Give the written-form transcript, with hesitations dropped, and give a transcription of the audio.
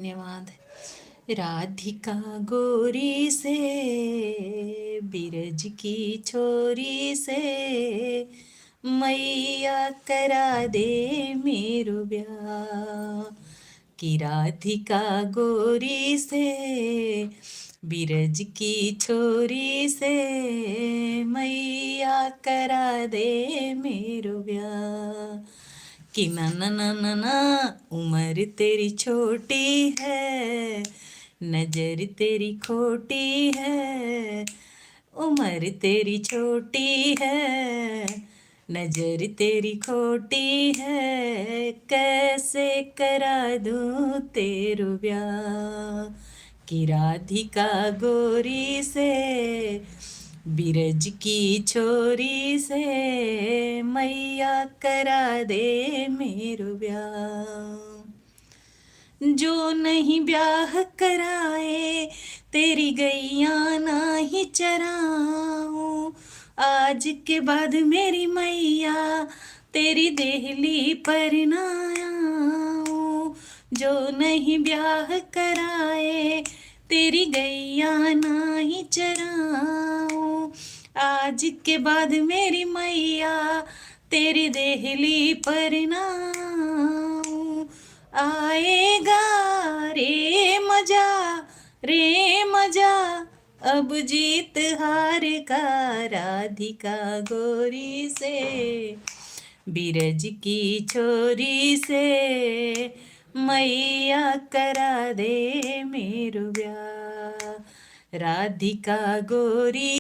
धन्यवाद। राधिका गोरी से बिरज की छोरी से मैया करा दे मेरो ब्याह। कि राधिका गोरी से बिरज की छोरी से मैया करा दे मेरो ब्याह। कि ना ना ना ना ना उम्र तेरी छोटी है, नजर तेरी खोटी है। उम्र तेरी छोटी है, नजर तेरी खोटी है। कैसे करा दूँ तेरू ब्याह। कि राधिका गोरी से बिरज की छोरी से मैया करा दे मेरो ब्याह। जो नहीं ब्याह कराए तेरी गैया नाही चराऊं। आज के बाद मेरी मैया तेरी देहली पर ना आऊं। जो नहीं ब्याह कराए तेरी गैया नाही चराऊं। आज के बाद मेरी मैया तेरी देहली पर ना आऊं। आएगा रे मजा अब जीत हार का। राधिका गोरी से बिरज की छोरी से मैया करा दे मेरो ब्याह। राधिका गोरी